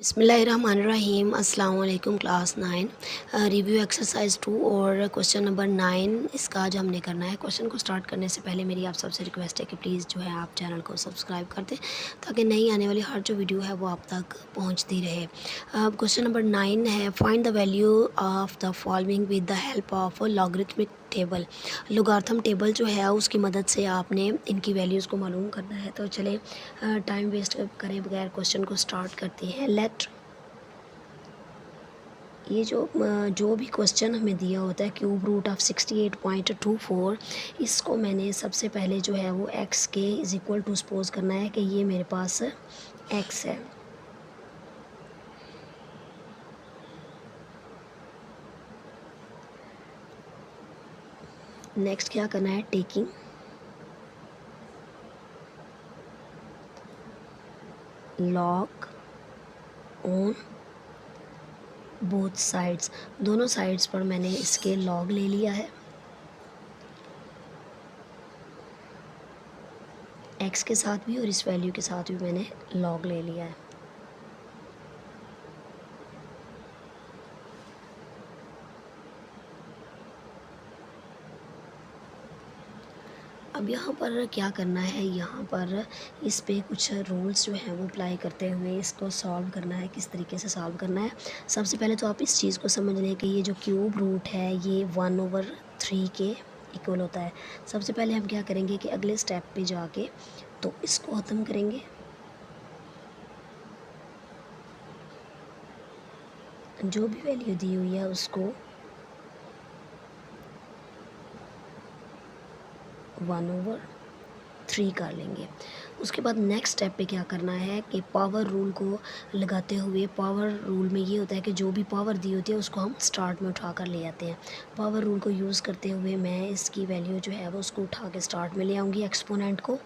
बिस्मिल्लाहिर्रहमानिर्रहीम अस्सलाम वालेकुम क्लास 9 रिव्यू एक्सरसाइज 2 और क्वेश्चन नंबर 9 इसका आज हमने करना है। क्वेश्चन को स्टार्ट करने से पहले मेरी आप सबसे रिक्वेस्ट है कि प्लीज़ जो है आप चैनल को सब्सक्राइब कर दें ताकि नई आने वाली हर जो वीडियो है वो आप तक पहुंचती रहे। क्वेश्चन नंबर 9 है, find the value of the following with the help of logarithmic table. Logarithm table जो है उसकी मदद से आपने इनकी वैल्यूज़ को मालूम करना है। तो चले टाइम वेस्ट करे बगैर क्वेश्चन को स्टार्ट करते हैं। ये जो भी क्वेश्चन हमें दिया होता है क्यूब रूट ऑफ 68.24, इसको मैंने सबसे पहले जो है वो x के इज़ इक्वल टू सपोज करना है कि ये मेरे पास x है। नेक्स्ट क्या करना है, taking log on both sides, दोनों साइड्स पर मैंने इसके लॉग ले लिया है। x के साथ भी और इस वैल्यू के साथ भी मैंने लॉग ले लिया है। अब यहाँ पर क्या करना है, यहाँ पर इस पे कुछ रूल्स जो हैं वो अप्लाई करते हुए इसको सॉल्व करना है। किस तरीके से सॉल्व करना है, सबसे पहले तो आप इस चीज़ को समझ लें कि ये जो क्यूब रूट है ये 1/3 के इक्वल होता है। सबसे पहले हम क्या करेंगे कि अगले स्टेप पे जाके तो इसको ख़त्म करेंगे। जो भी वैल्यू दी हुई है उसको 1/3 कर लेंगे। उसके बाद नेक्स्ट स्टेप पे क्या करना है कि पावर रूल को लगाते हुए, पावर रूल में ये होता है कि जो भी पावर दी होती है उसको हम स्टार्ट में उठा कर ले आते हैं। पावर रूल को यूज़ करते हुए मैं इसकी वैल्यू जो है वो उसको उठा के स्टार्ट में ले आऊँगी, एक्सपोनेंट को।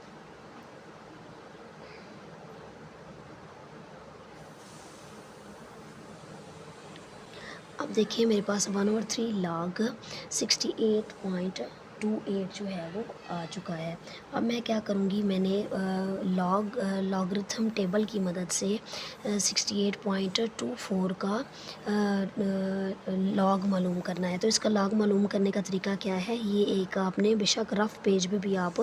अब देखिए मेरे पास 1/3 log 68.28 जो है वो आ चुका है। अब मैं क्या करूँगी, मैंने लॉगरिथम टेबल की मदद से 68.24 का लॉग मालूम करना है। तो इसका लॉग मालूम करने का तरीका क्या है, ये एक आपने बेशक रफ़ पेज पे भी आप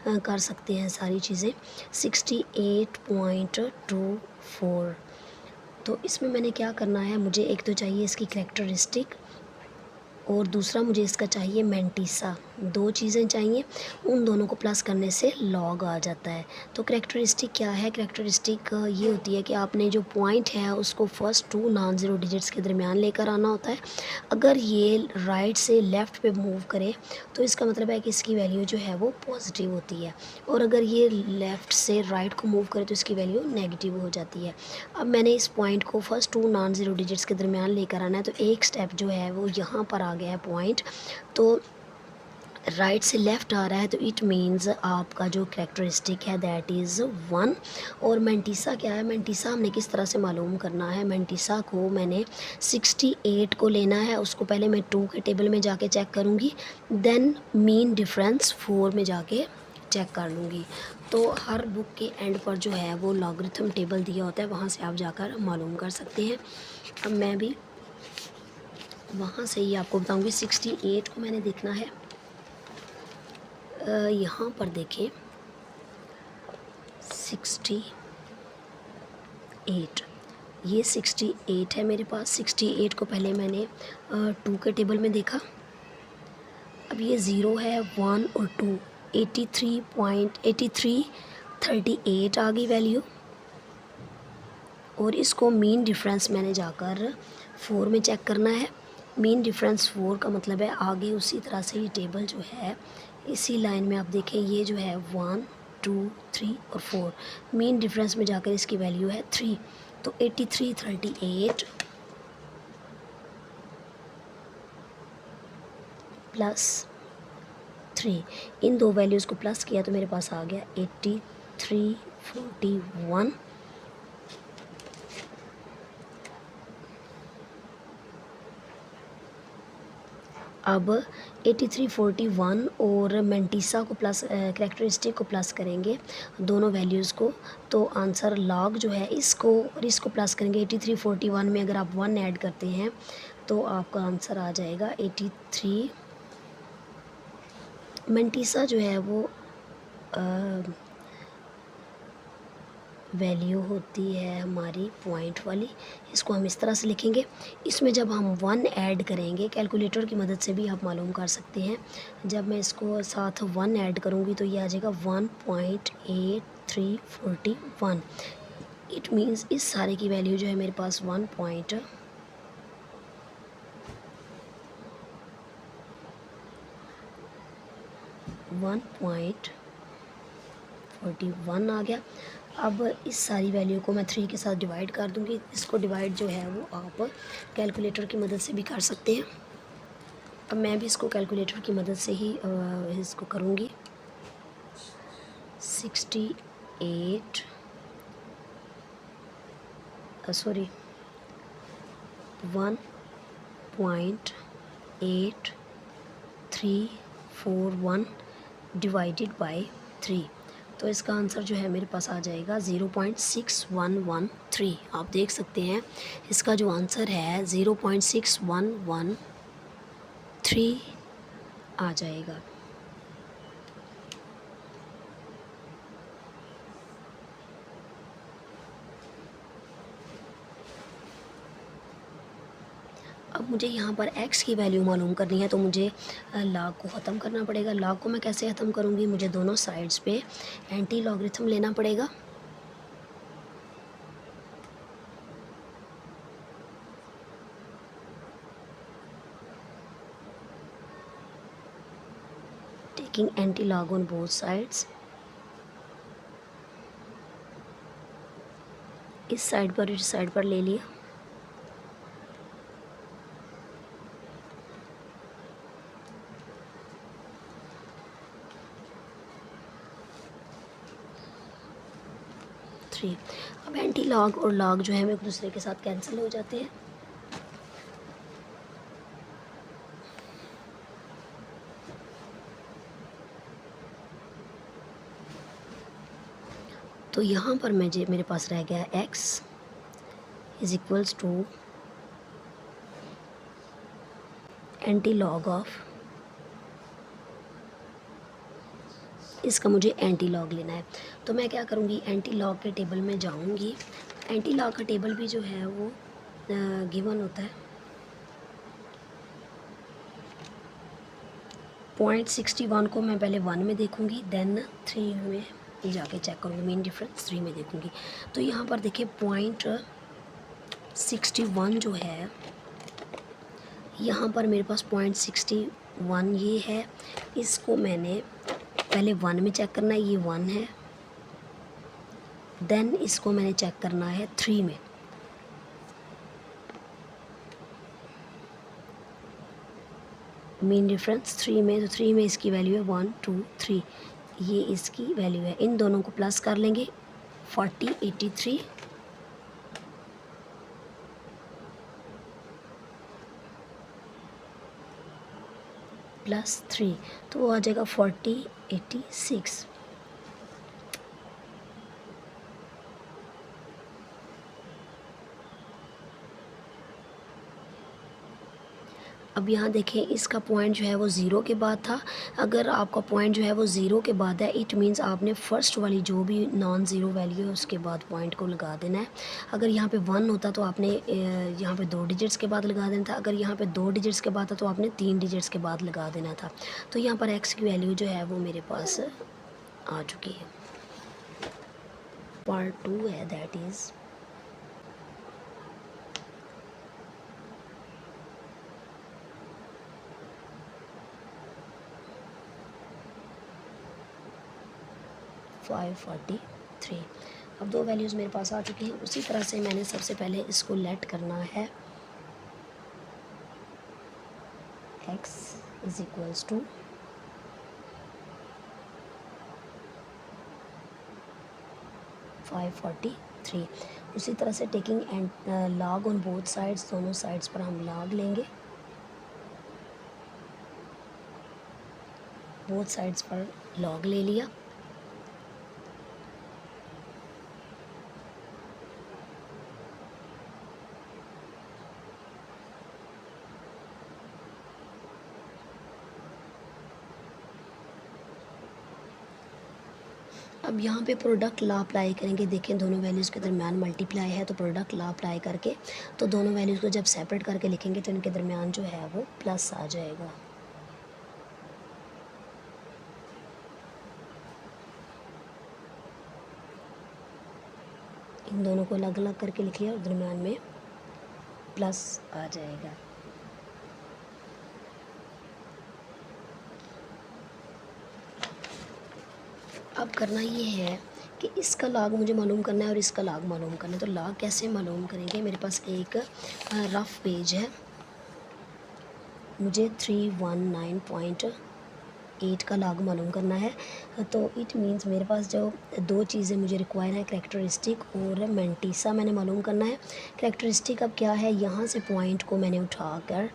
कर सकते हैं सारी चीज़ें। 68.24, तो इसमें मैंने क्या करना है, मुझे एक तो चाहिए इसकी करैक्टरिस्टिक और दूसरा मुझे इसका चाहिए मैंटीसा। दो चीज़ें चाहिए, उन दोनों को प्लस करने से लॉग आ जाता है। तो करैक्टरिस्टिक क्या है, करैक्टरिस्टिक ये होती है कि आपने जो पॉइंट है उसको फर्स्ट 2 नॉन ज़ीरो डिजिट्स के दरमियान लेकर आना होता है। अगर ये राइट से लेफ़्ट पे मूव करे तो इसका मतलब है कि इसकी वैल्यू जो है वो पॉजिटिव होती है, और अगर ये लेफ़्ट से राइट को मूव करे तो इसकी वैल्यू नेगेटिव हो जाती है। अब मैंने इस पॉइंट को फर्स्ट 2 नॉन ज़ीरो डिजिट्स के दरमियान लेकर आना है, तो एक स्टेप जो है वो यहाँ पर आ गया है पॉइंट। तो राइट से लेफ़्ट आ रहा है तो इट मीन्स आपका जो करैक्टरिस्टिक है दैट इज़ 1। और मैंटीसा क्या है, मैंटीसा हमने किस तरह से मालूम करना है, मैंटीसा को मैंने 68 को लेना है, उसको पहले मैं 2 के टेबल में जाके चेक करूँगी, देन मीन डिफरेंस 4 में जाके चेक कर लूँगी। तो हर बुक के एंड पर जो है वो लॉगरिथम टेबल दिया होता है, वहाँ से आप जाकर मालूम कर सकते हैं। अब मैं भी वहाँ से ही आपको बताऊँगी। 68 को मैंने देखना है, यहाँ पर देखें 68, ये 68 है मेरे पास। 68 को पहले मैंने 2 के टेबल में देखा, अब ये 0 है, 1 और 2, 83.8338 आ गई वैल्यू। और इसको मीन डिफरेंस मैंने जाकर 4 में चेक करना है। मीन डिफरेंस 4 का मतलब है आगे उसी तरह से ये टेबल जो है इसी लाइन में आप देखें, ये जो है 1 2 3 और 4, मीन डिफरेंस में जाकर इसकी वैल्यू है 3। तो 8338 प्लस 3, इन दो वैल्यूज़ को प्लस किया तो मेरे पास आ गया 8341। अब 8341 और मेंटिसा को प्लस करैक्टरिस्टिक को प्लस करेंगे दोनों वैल्यूज़ को, तो आंसर लॉग जो है इसको और इसको प्लस करेंगे 8341 में अगर आप 1 ऐड करते हैं तो आपका आंसर आ जाएगा 83। मेंटिसा जो है वो वैल्यू होती है हमारी पॉइंट वाली, इसको हम इस तरह से लिखेंगे। इसमें जब हम 1 ऐड करेंगे, कैलकुलेटर की मदद से भी आप मालूम कर सकते हैं, जब मैं इसको साथ 1 ऐड करूँगी तो ये आ जाएगा 1.8341। इट मीन्स इस सारे की वैल्यू जो है मेरे पास 1.41 आ गया। अब इस सारी वैल्यू को मैं 3 के साथ डिवाइड कर दूंगी। इसको डिवाइड जो है वो आप कैलकुलेटर की मदद से भी कर सकते हैं। अब मैं भी इसको कैलकुलेटर की मदद से ही इसको करूँगी। 68 सॉरी 1.8341 डिवाइडेड बाय 3, तो इसका आंसर जो है मेरे पास आ जाएगा 0.6113। आप देख सकते हैं इसका जो आंसर है 0.6113 आ जाएगा। अब मुझे यहाँ पर x की वैल्यू मालूम करनी है, तो मुझे लॉग को ख़त्म करना पड़ेगा। लॉग को मैं कैसे ख़त्म करूँगी, मुझे दोनों साइड्स पे एंटी लॉगरिथम लेना पड़ेगा। Taking anti log on both sides, इस साइड पर इस साइड पर ले लिया। अब एंटी लॉग और लॉग जो है एक दूसरे के साथ कैंसिल हो जाते हैं। तो यहाँ पर मेरे पास रह गया x is equals to antilog of, इसका मुझे एंटी लॉग लेना है। तो मैं क्या करूँगी, एंटी लॉग के टेबल में जाऊँगी। एंटी लॉग का टेबल भी जो है वो गिवन होता है। 0.61 को मैं पहले 1 में देखूँगी, देन 3 में जाके चेक करूँगी, मेन डिफरेंस 3 में देखूँगी। तो यहाँ पर देखिए 0.61 जो है, यहाँ पर मेरे पास 0.61 ये है। इसको मैंने पहले 1 में चेक करना है, ये 1 है। देन इसको मैंने चेक करना है 3 में। मीन डिफरेंस 3 में, तो 3 में इसकी वैल्यू है 1 2 3, ये इसकी वैल्यू है। इन दोनों को प्लस कर लेंगे 4083 प्लस 3, तो वो आ जाएगा 4086। अब यहाँ देखें इसका पॉइंट जो है वो ज़ीरो के बाद था। अगर आपका पॉइंट जो है वो ज़ीरो के बाद है, इट मीन्स आपने फ़र्स्ट वाली जो भी नॉन ज़ीरो वैल्यू है उसके बाद पॉइंट को लगा देना है। अगर यहाँ पे 1 होता तो आपने यहाँ पे 2 डिजिट्स के बाद लगा देना था। अगर यहाँ पे 2 डिजिट्स के बाद था तो आपने 3 डिजिट्स के बाद लगा देना था। तो यहाँ पर x की वैल्यू जो है वो मेरे पास आ चुकी है। पार्ट 2 है, दैट इज़ $543। अब 2 वैल्यूज़ मेरे पास आ चुकी हैं। उसी तरह से मैंने सबसे पहले इसको लेट करना है, x इज इक्वल्स टू 543। उसी तरह से taking and log on both sides, दोनों साइड्स पर हम लॉग लेंगे। बोथ साइड्स पर लॉग ले लिया। अब यहाँ पे प्रोडक्ट लॉ अप्लाई करेंगे। देखें दोनों वैल्यूज़ के दरमियान मल्टीप्लाई है, तो प्रोडक्ट लॉ अप्लाई करके तो दोनों वैल्यूज़ को जब सेपरेट करके लिखेंगे तो इनके दरमियान जो है वो प्लस आ जाएगा। इन दोनों को अलग अलग करके लिख लिया और दरमियान में प्लस आ जाएगा। अब करना ये है कि इसका लॉग मुझे मालूम करना है और इसका लॉग मालूम करना है। तो लॉग कैसे मालूम करेंगे? मेरे पास एक रफ़ पेज है, मुझे 319.8 का लॉग मालूम करना है। तो इट मीन्स मेरे पास जो दो चीज़ें मुझे रिक्वायर है, करैक्टरिस्टिक और मैंटीसा मैंने मालूम करना है। करैक्टरिस्टिक अब क्या है, यहाँ से पॉइंट को मैंने उठाकर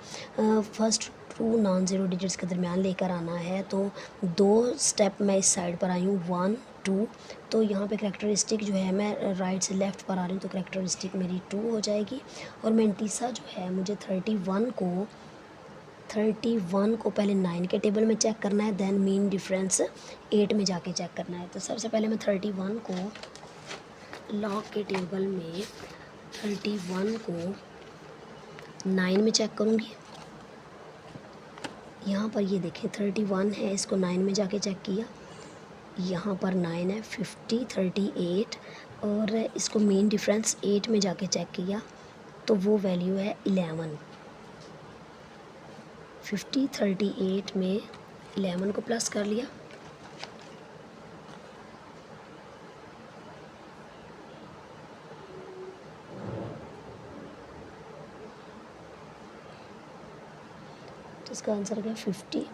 first two non zero digits के दरमियान लेकर आना है। तो दो स्टेप मैं इस साइड पर आई हूँ, 1 2। तो यहाँ पे करैक्टरिस्टिक जो है मैं राइट से लेफ़्ट पर आ रही हूँ, तो करैक्टरिस्टिक मेरी 2 हो जाएगी। और मैंटीसा जो है मुझे 31 को पहले 9 के टेबल में चेक करना है, देन मीन डिफरेंस 8 में जाके चेक करना है। तो सबसे पहले मैं 31 को लॉग के टेबल में 31 को 9 में चेक करूँगी। यहाँ पर ये देखें 31 है, इसको 9 में जाके चेक किया, यहाँ पर 9 है, 50 38 और इसको मीन डिफरेंस 8 में जाके चेक किया तो वो वैल्यू है 11। 50 38 में 11 को प्लस कर लिया, तो इसका आंसर क्या 50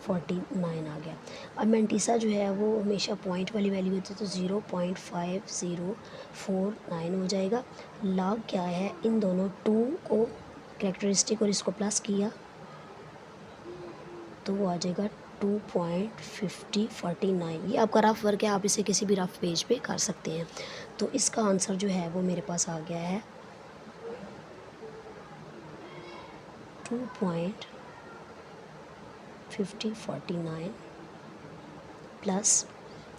49 आ गया। अब मैंटीसा जो है वो हमेशा पॉइंट वाली वैल्यू होती है, तो 0.5049 हो जाएगा। लॉग क्या है, इन दोनों 2 को कैरेक्टरिस्टिक और इसको प्लस किया तो वो आ जाएगा 2.5049। ये आपका रफ़ वर्क है, आप इसे किसी भी रफ़ पेज पे कर सकते हैं। तो इसका आंसर जो है वो मेरे पास आ गया है 2.5049 प्लस,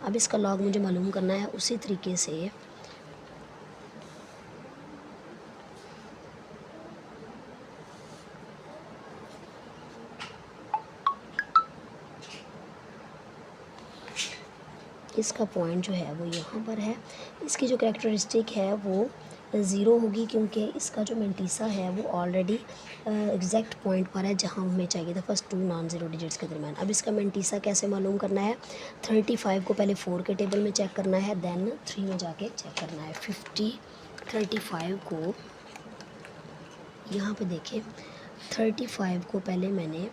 अब इसका लॉग मुझे मालूम करना है उसी तरीके से इसका पॉइंट जो है वो यहाँ पर है। इसकी जो कैरेक्टरिस्टिक है वो 0 होगी, क्योंकि इसका जो मैंटीसा है वो ऑलरेडी एग्जैक्ट पॉइंट पर है जहाँ हमें चाहिए था, first two non zero digits के दरमियान। अब इसका मैंटीसा कैसे मालूम करना है, 35 को पहले 4 के टेबल में चेक करना है, देन 3 में जाके चेक करना है। 35 को यहाँ पे देखें, 35 को पहले मैंने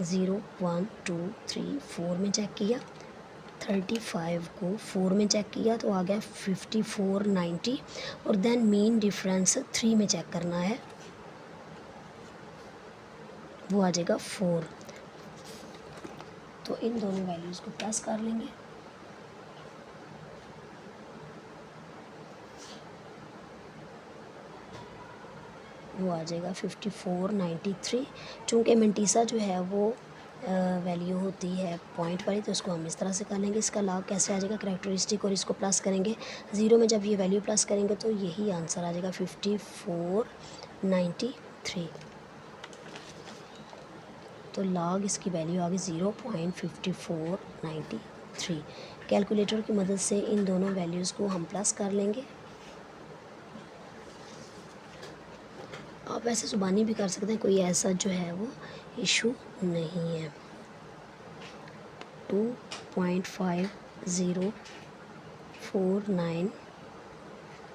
0 1 2 3 4 में चेक किया, 35 को 4 में चेक किया तो आ गया 5490 और देन मीन डिफरेंस 3 में चेक करना है, वो आ जाएगा 4। तो इन दोनों वैल्यूज़ को प्लस कर लेंगे, वो आ जाएगा 5493। चूँकि मैंटीसा जो है वो वैल्यू होती है पॉइंट वाली, तो उसको हम इस तरह से कर लेंगे। इसका लॉग कैसे आ जाएगा, करैक्टरिस्टिक और इसको प्लस करेंगे, 0 में जब ये वैल्यू प्लस करेंगे तो यही आंसर आ जाएगा 5493। तो लॉग इसकी वैल्यू आ गई 0.5493। कैलकुलेटर की मदद से इन दोनों वैल्यूज़ को हम प्लस कर लेंगे। आप ऐसे ज़ुबानी भी कर सकते हैं, कोई ऐसा जो है वो इशू नहीं है। 2.5049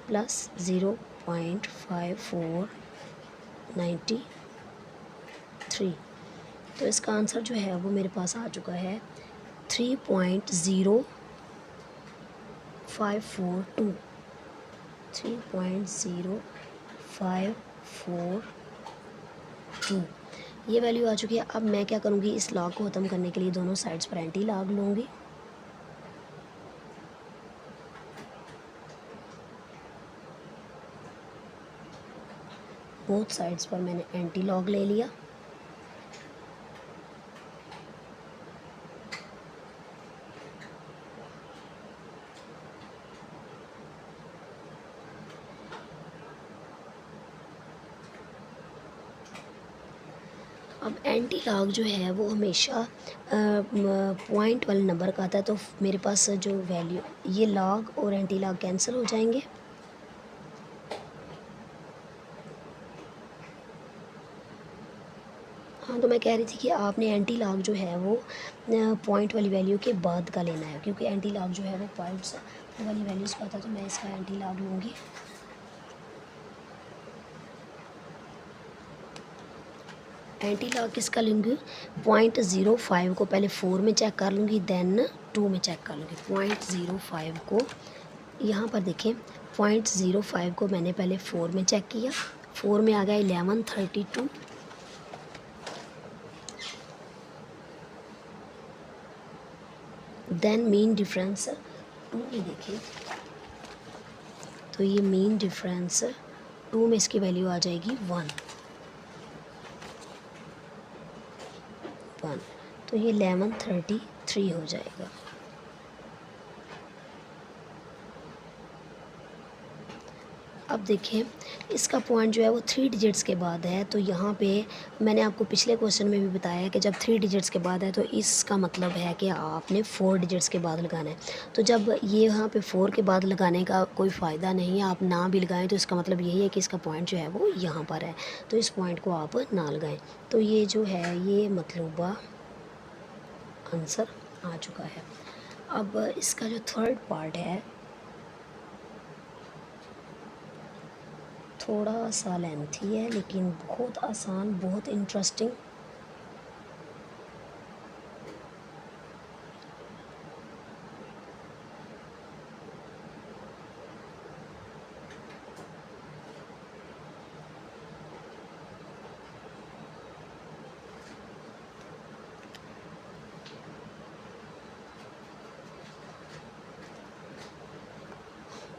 प्लस 0.5493, तो इसका आंसर जो है वो मेरे पास आ चुका है 542 3.0542 ये वैल्यू आ चुकी है। अब मैं क्या करूँगी, इस लॉग को ख़त्म करने के लिए दोनों साइड्स पर एंटी लॉग लूँगी। बोथ साइड्स पर मैंने एंटी लॉग ले लिया। अब एंटी लॉग जो है वो हमेशा पॉइंट वाले नंबर का आता है, तो मेरे पास जो वैल्यू, ये लॉग और एंटी लॉग कैंसिल हो जाएंगे। हाँ, तो मैं कह रही थी कि आपने एंटी लॉग जो है वो पॉइंट वाली वैल्यू के बाद का लेना है, क्योंकि एंटी लॉग जो है वो पॉइंट्स वाली वैल्यूज़ का आता है, तो मैं इसका एंटी लॉग लूँगी। एंटी लॉग किसका लूँगी, 0.05 को पहले 4 में चेक कर लूँगी, देन 2 में चेक कर लूँगी। 0.05 को यहाँ पर देखें, 0.05 को मैंने पहले 4 में चेक किया, 4 में आ गया 1132। देन मीन डिफरेंस 2 में देखें तो ये मीन डिफरेंस 2 में इसकी वैल्यू आ जाएगी 1, तो ये 1133 हो जाएगा। अब देखें, इसका पॉइंट जो है वो 3 डिजिट्स के बाद है, तो यहाँ पे मैंने आपको पिछले क्वेश्चन में भी बताया कि जब 3 डिजिट्स के बाद है तो इसका मतलब है कि आपने 4 डिजिट्स के बाद लगाना है। तो जब ये यहाँ पे 4 के बाद लगाने का कोई फ़ायदा नहीं है, आप ना भी लगाएं तो इसका मतलब यही है कि इसका पॉइंट जो है वो यहाँ पर है, तो इस पॉइंट को आप ना लगाएं। तो ये जो है ये मतलूबा आंसर आ चुका है। अब इसका जो थर्ड पार्ट है थोड़ा सा लेंथी है, लेकिन बहुत आसान, बहुत इंटरेस्टिंग।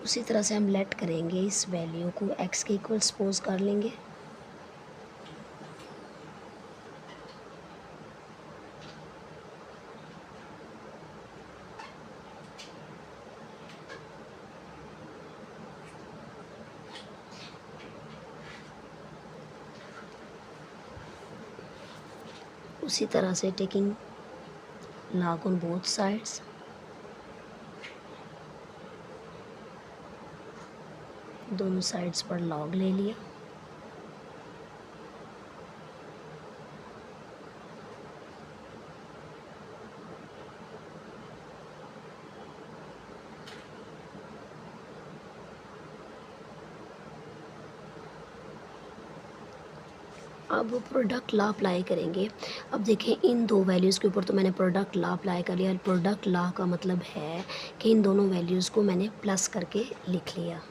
उसी तरह से हम लेट करेंगे, इस वैल्यू को x के इक्वल सपोज कर लेंगे। उसी तरह से taking log on both sides, दोनों साइड्स पर log ले लिया। अब प्रोडक्ट लॉ अप्लाई करेंगे। अब देखें, इन दो वैल्यूज़ के ऊपर तो मैंने प्रोडक्ट लॉ अप्लाई कर लिया। प्रोडक्ट लॉ का मतलब है कि इन दोनों वैल्यूज़ को मैंने प्लस करके लिख लिया।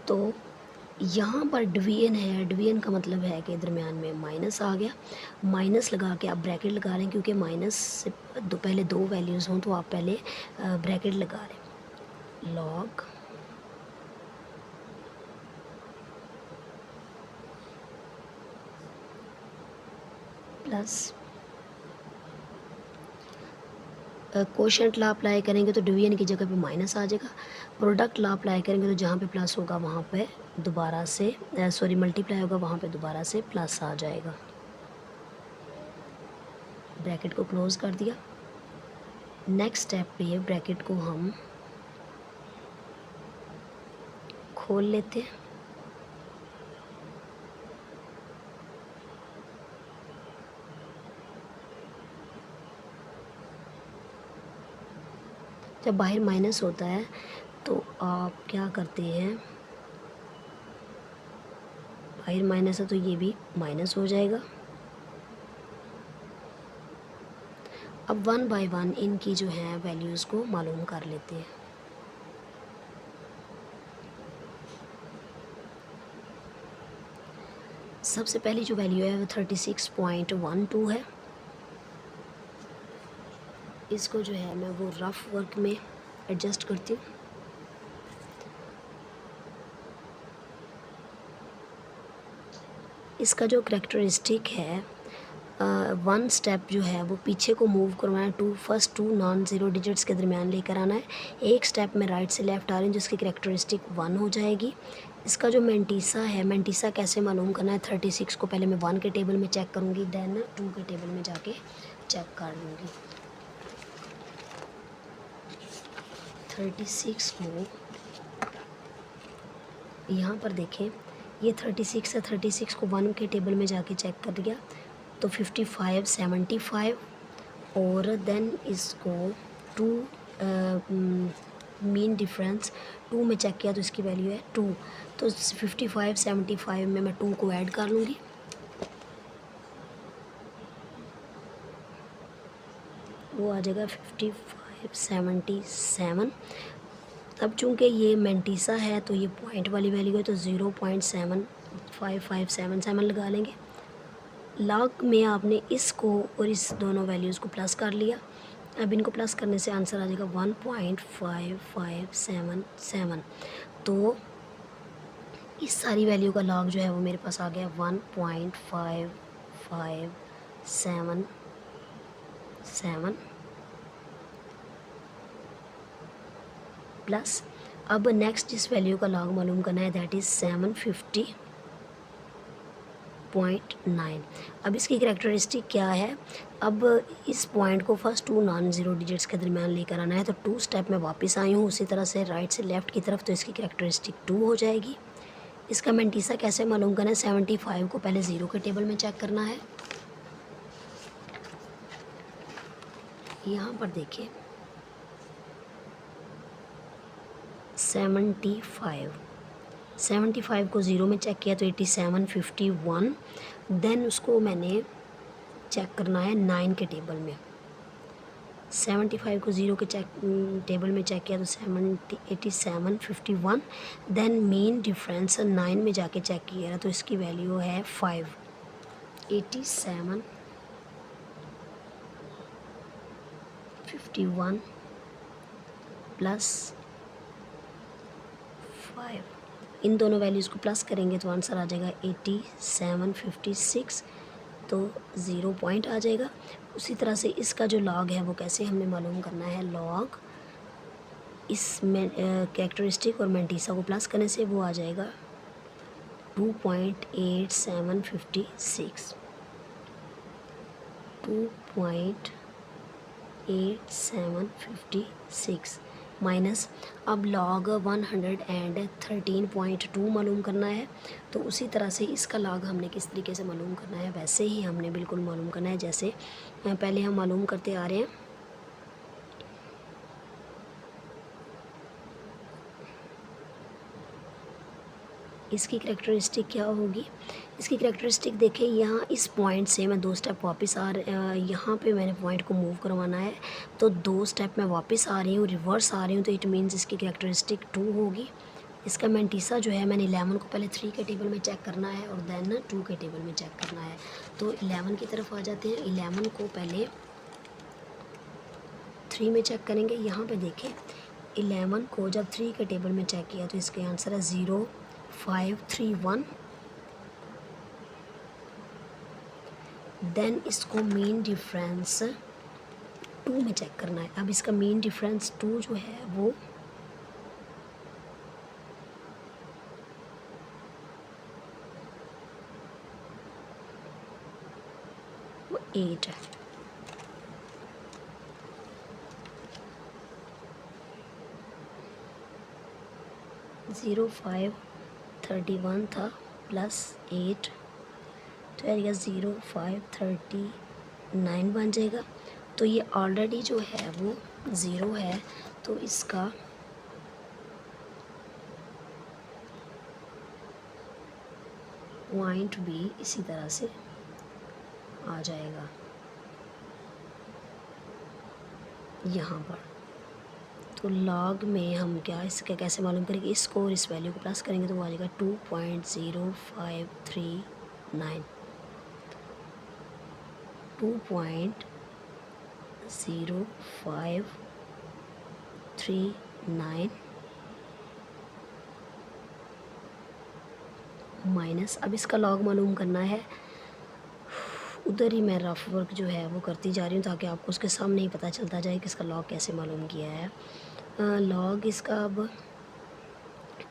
तो यहाँ पर डिवीजन है, डिवीजन का मतलब है कि दरमियान में माइनस आ गया। माइनस लगा के आप ब्रैकेट लगा लें, क्योंकि माइनस से पहले दो वैल्यूज़ हों तो आप पहले ब्रैकेट लगा लें। Log plus quotient law apply करेंगे तो डिवीजन की जगह पे माइनस आ जाएगा। प्रोडक्ट लॉ अप्लाई करेंगे तो जहाँ पे प्लस होगा वहाँ पे दोबारा से मल्टीप्लाई होगा, वहाँ पे दोबारा से प्लस आ जाएगा। ब्रैकेट को क्लोज कर दिया। नेक्स्ट स्टेप पे ब्रैकेट को हम खोल लेते हैं। जब बाहर माइनस होता है तो आप क्या करते हैं, बाहर माइनस है तो ये भी माइनस हो जाएगा। अब 1 बाय 1 इनकी जो है वैल्यूज़ को मालूम कर लेते हैं। सबसे पहली जो वैल्यू है वो 36.12 है। इसको जो है मैं वो रफ वर्क में एडजस्ट करती हूँ। इसका जो करैक्टरिस्टिक है, 1 स्टेप जो है वो पीछे को मूव करवाना है, फर्स्ट 2 नॉन ज़ीरो डिजिट्स के दरमियान लेकर आना है। एक स्टेप में राइट से लेफ़्ट आ रही हूँ जिसकी करैक्टरिस्टिक 1 हो जाएगी। इसका जो मेंटीसा है, मेंटीसा कैसे मालूम करना है, 36 को पहले मैं 1 के टेबल में चेक करूँगी, देन 2 के टेबल में जाके चेक कर लूँगी। 36 को यहाँ पर देखें, ये 36 है, 36 को 1 के टेबल में जाके चेक कर लिया तो 55 75, और देन इसको 2 मीन डिफरेंस 2 में चेक किया तो इसकी वैल्यू है 2। तो 55 75 में मैं 2 को ऐड कर लूँगी। वो आ जाएगा 55 77। अब चूँकि ये मेंटीसा है तो ये पॉइंट वाली वैल्यू है तो 0.75577 लगा लेंगे। लॉग में आपने इसको और इस दोनों वैल्यूज़ को प्लस कर लिया। अब इनको प्लस करने से आंसर आ जाएगा 1.5577। तो इस सारी वैल्यू का लॉग जो है वो मेरे पास आ गया 1.5577 प्लस, अब नेक्स्ट जिस वैल्यू का लॉग मालूम करना है दैट इज़ 750.9। अब इसकी करैक्टरिस्टिक क्या है, अब इस पॉइंट को फर्स्ट 2 नॉन ज़ीरो डिजिट्स के दरमियान लेकर आना है। तो 2 स्टेप में वापस आई हूँ उसी तरह से राइट से लेफ़्ट की तरफ, तो इसकी करैक्टरिस्टिक 2 हो जाएगी। इसका मेंटीसा कैसे मालूम करना है, 75 को पहले 0 के टेबल में चेक करना है। यहाँ पर देखिए 75 को 0 में चेक किया तो 8751, देन उसको मैंने चेक करना है 9 के टेबल में। 75 को 0 के टेबल में चेक किया तो 8751, देन मीन डिफरेंस 9 में जाके चेक किया तो इसकी वैल्यू है 5। 8751 प्लस 5, इन दोनों वैल्यूज़ को प्लस करेंगे तो आंसर आ जाएगा 8756, तो 0 पॉइंट आ जाएगा। उसी तरह से इसका जो लॉग है वो कैसे हमने मालूम करना है, लॉग इस में कैरेक्टरिस्टिक और मेंटीसा को प्लस करने से वो आ जाएगा 2.8756 2.8756 माइनस, अब लॉग 113.2 मालूम करना है। तो उसी तरह से इसका लॉग हमने किस तरीके से मालूम करना है, वैसे ही हमने बिल्कुल मालूम करना है जैसे पहले हम मालूम करते आ रहे हैं। इसकी करैक्टरिस्टिक क्या होगी, इसकी करैक्टरिस्टिक देखिए, यहाँ इस पॉइंट से मैं 2 स्टेप वापस यहाँ पे मैंने पॉइंट को मूव करवाना है तो 2 स्टेप मैं वापस आ रही हूँ, रिवर्स आ रही हूँ, तो इट मीन्स इसकी करैक्टरिस्टिक 2 होगी। इसका मेंटीसा जो है मैंने 11 को पहले 3 के टेबल में चेक करना है और देन 2 के टेबल में चेक करना है। तो 11 की तरफ आ जाते हैं। 11 को पहले 3 में चेक करेंगे। यहाँ पे देखें 11 को जब 3 के टेबल में चेक किया तो इसके आंसर है 0531। देन इसको मीन डिफरेंस 2 में चेक करना है। अब इसका मीन डिफरेंस 2 जो है वो वो 8 है। (0531) था प्लस 8 तो एरिया 0539 बन जाएगा। तो ये ऑलरेडी जो है वो 0 है, तो इसका पॉइंट बी इसी तरह से आ जाएगा यहाँ पर। तो लॉग में हम क्या इसका कैसे मालूम करेंगे, इसको और इस वैल्यू को प्लस करेंगे तो वो आ जाएगा 2.0539 2.0539 माइनस, अब इसका लॉग मालूम करना है। उधर ही मैं रफ वर्क जो है वो करती जा रही हूँ ताकि आपको उसके सामने ही पता चलता जाए कि इसका लॉग कैसे मालूम किया है। लॉग इसका अब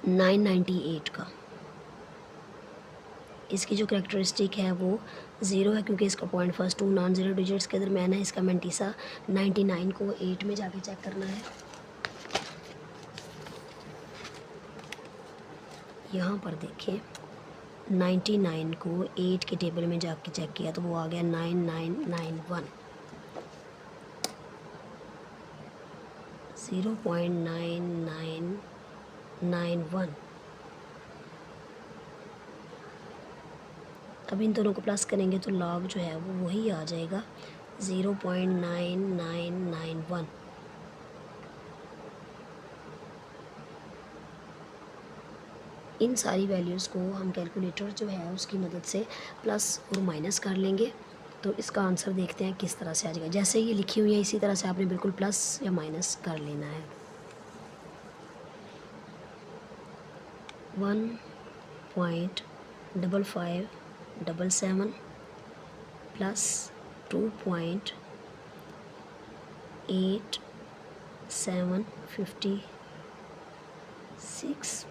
998 का, इसकी जो करेक्टरिस्टिक है वो 0 है क्योंकि इसका point first 2 non zero digits के दरम्यान है। इसका मैंटीसा 99 को 8 में जाके चेक करना है। यहाँ पर देखें 99 को 8 के टेबल में जाके चेक किया तो वो आ गया 9991, 0.9991। अब इन दोनों को प्लस करेंगे तो लॉग जो है वो वही आ जाएगा 0.9991। इन सारी वैल्यूज़ को हम कैलकुलेटर जो है उसकी मदद से प्लस और माइनस कर लेंगे तो इसका आंसर देखते हैं किस तरह से आ जाएगा। जैसे ये लिखी हुई है इसी तरह से आपने बिल्कुल प्लस या माइनस कर लेना है। 1.5577 प्लस 2.8756,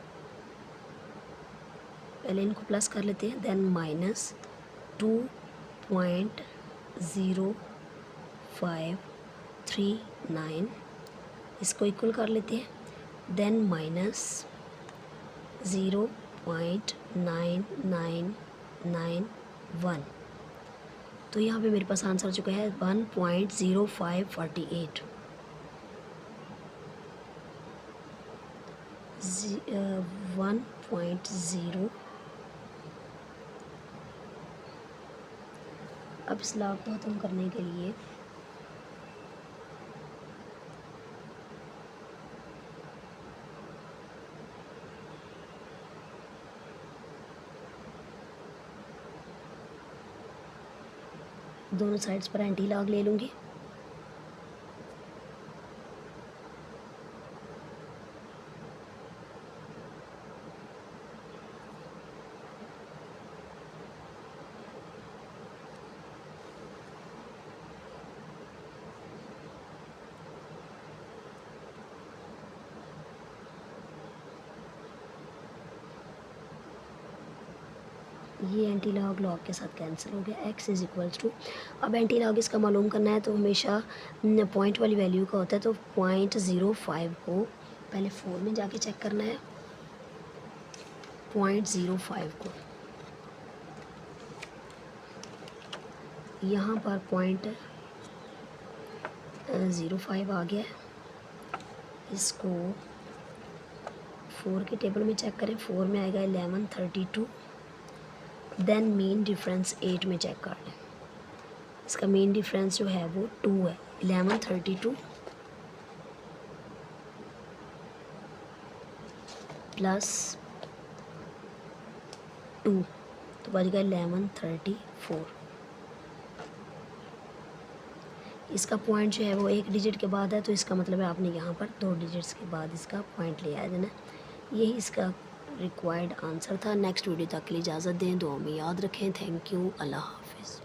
पहले इनको प्लस कर लेते हैं, देन माइनस 2.0539, इसको इक्वल कर लेते हैं, देन माइनस 0.9991। तो यहाँ पे मेरे पास आंसर आ चुका है 1.0548। 1.0। अब इस लॉग को ख़त्म करने के लिए दोनों साइड्स पर एंटी लॉग ले लूँगी। ये एंटी लॉग लॉग के साथ कैंसिल हो गया। x इज़ इक्वल्स टू, अब एंटी लॉग इसका मालूम करना है तो हमेशा पॉइंट वाली वैल्यू का होता है, तो 0.05 को पहले 4 में जाके चेक करना है। 0.05 को यहाँ पर 0.05 आ गया है, इसको 4 के टेबल में चेक करें, 4 में आएगा 1132, देन मीन डिफरेंस 8 में चेक कर लें। इसका मीन डिफरेंस जो है वो 2 है, 1132 प्लस 2 तो बच गया 1134। इसका पॉइंट जो है वो 1 डिजिट के बाद है, तो इसका मतलब है आपने यहाँ पर 2 डिजिट्स के बाद इसका पॉइंट ले आया देना। यही इसका रिक्वायर्ड आंसर था। नेक्स्ट वीडियो तक के लिए इजाज़त दें, दुआ में याद रखें। थैंक यू, अल्लाह हाफिज़।